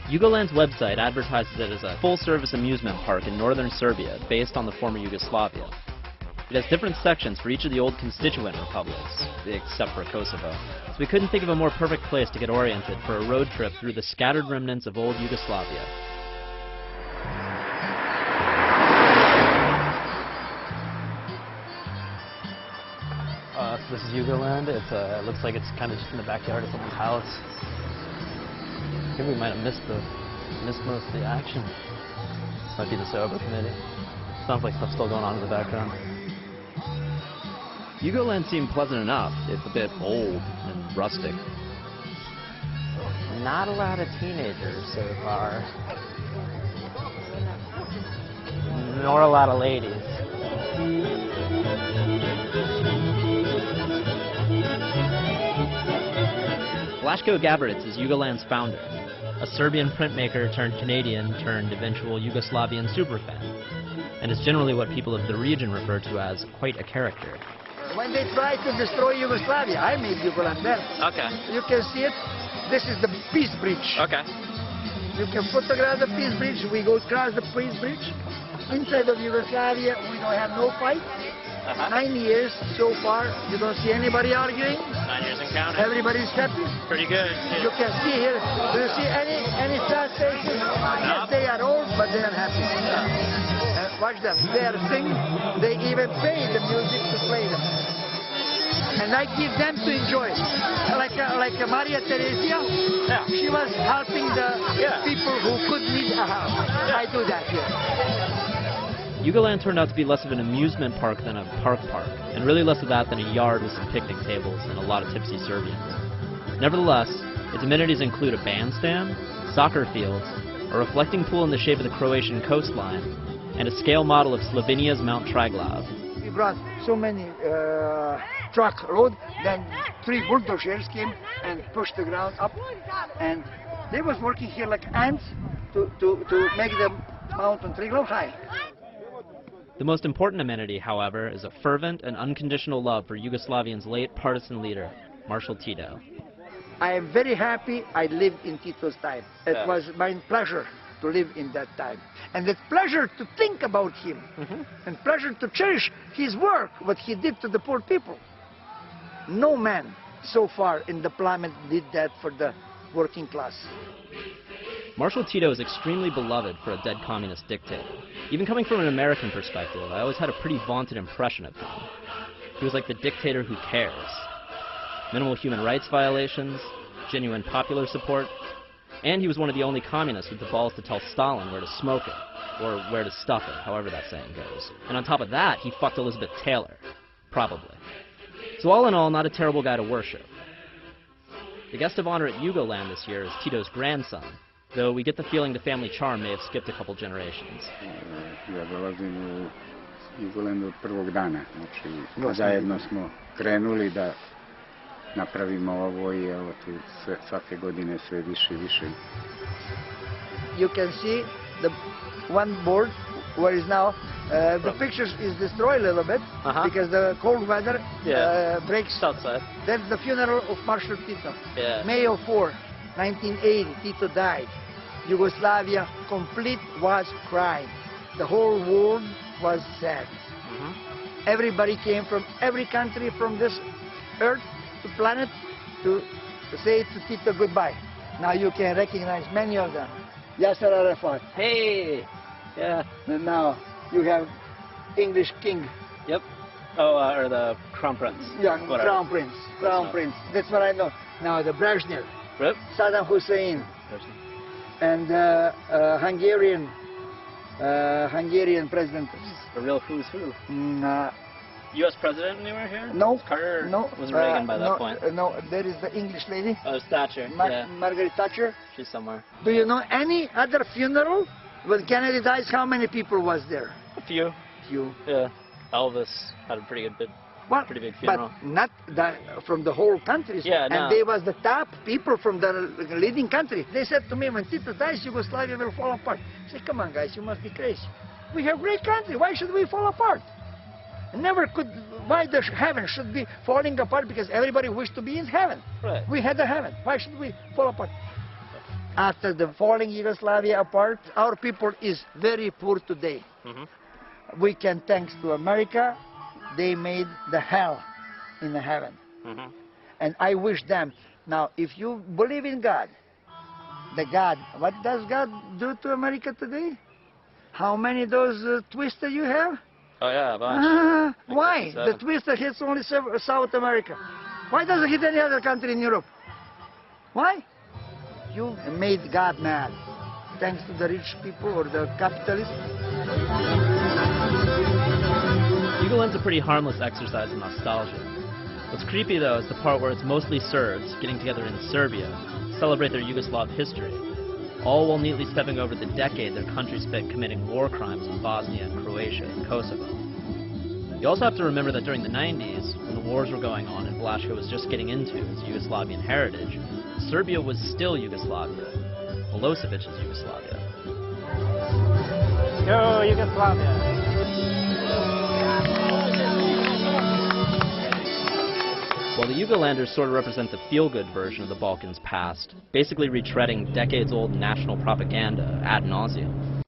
Yugoland's website advertises it as a full-service amusement park in northern Serbia based on the former Yugoslavia. It has different sections for each of the old constituent republics, except for Kosovo. So we couldn't think of a more perfect place to get oriented for a road trip through the scattered remnants of old Yugoslavia. So this is Yugoland. It looks like it's kind of just in the backyard of someone's house. Maybe we might have missed most of the action. This might be the Sober Committee. Sounds like stuff's still going on in the background. Yugoland seemed pleasant enough, if a bit old and rustic. Not a lot of teenagers so far. Nor a lot of ladies. Blaško Gabrić is Yugoland's founder, a Serbian printmaker turned Canadian turned eventual Yugoslavian superfan, and is generally what people of the region refer to as quite a character. When they tried to destroy Yugoslavia, I made Yugoland there. Okay. You can see it. This is the Peace Bridge. Okay. You can photograph the Peace Bridge. We go across the Peace Bridge. Inside of Yugoslavia, we don't have no fight. 9 years so far. You don't see anybody arguing. 9 years and counting. Everybody's happy. Pretty good. Yeah. You can see here. Do you see any sad faces? Yes, they are old, but they are happy. Watch them. They are singing. They even pay the music to play them. And I give them to enjoy. Like Maria Theresia, she was helping the people who could need a house. I do that here. Yugoland turned out to be less of an amusement park than a park, and really less of that than a yard with some picnic tables and a lot of tipsy Serbians. Nevertheless, its amenities include a bandstand, soccer fields, a reflecting pool in the shape of the Croatian coastline, and a scale model of Slovenia's Mount Triglav. We brought so many truck load, then 3 bulldozers came and pushed the ground up, and they was working here like ants to make the mountain Triglav high. The most important amenity, however, is a fervent and unconditional love for Yugoslavia's late partisan leader, Marshal Tito. I am very happy I lived in Tito's time. It was my pleasure to live in that time. And it's pleasure to think about him, and pleasure to cherish his work, what he did to the poor people. No man so far in the planet did that for the working class. Marshal Tito is extremely beloved for a dead communist dictator. Even coming from an American perspective, I always had a pretty vaunted impression of him. He was like the dictator who cares. Minimal human rights violations, genuine popular support, and he was one of the only communists with the balls to tell Stalin where to smoke it, or where to stuff it, however that saying goes. And on top of that, he fucked Elizabeth Taylor. Probably. So all in all, not a terrible guy to worship. The guest of honor at Yugoland this year is Tito's grandson, though we get the feeling the family charm may have skipped a couple generations. Ja dolazim u Jugoland od prvog dana, znači zajedno smo krenuli da napravimo ovo I evo tu svake godine sve više I više. You can see the one board where is now the pictures is destroyed a little bit because the cold weather breaks outside. That's the funeral of Marshal Tito. May 4, 1980, Tito died. Yugoslavia complete was crying. The whole world was sad. Everybody came from every country from this earth to planet to say to Tito goodbye. Now you can recognize many of them. Yasser Arafat. Hey! Yeah. And now you have English king. Yep. Oh, or the Crown Prince. Yeah, Crown Prince. Crown Prince. That's what I know. Now the Brezhnev. Yep. Saddam Hussein. And Hungarian president. A real who's who. U.S. president anywhere here? No. Carter? No. Was Reagan by that point? No, there is the English lady. Oh, Thatcher. Margaret Thatcher. She's somewhere. Do you know any other funeral? When Kennedy dies, how many people was there? A few. Few. Yeah. Elvis had a pretty big funeral. But not from the whole countries. Yeah, and they was the top people from the leading country. They said to me, when Tito dies, Yugoslavia will fall apart. I said, come on, guys, you must be crazy. We have great country. Why should we fall apart? Never could. Why the heaven should be falling apart? Because everybody wished to be in heaven. Right. We had a heaven. Why should we fall apart? after the falling Yugoslavia apart, our people is very poor today. We can thanks to America, they made the hell in the heaven. And I wish them, now if you believe in God, what does God do to America today? How many those twister you have? Oh yeah, a bunch. Why? The twister hits only South America. Why doesn't it hit any other country in Europe? Why? You made God mad, thanks to the rich people or the capitalists. Yugoland's a pretty harmless exercise in nostalgia. What's creepy though is the part where it's mostly Serbs getting together in Serbia to celebrate their Yugoslav history, all while neatly stepping over the decade their country spent committing war crimes in Bosnia and Croatia and Kosovo. You also have to remember that during the 90s, when the wars were going on and Blaško was just getting into his Yugoslavian heritage, Serbia was still Yugoslavia, Milosevic's Yugoslavia. Go Yugoslavia! While the Yugolanders sort of represent the feel-good version of the Balkans' past, basically retreading decades-old national propaganda ad nauseum,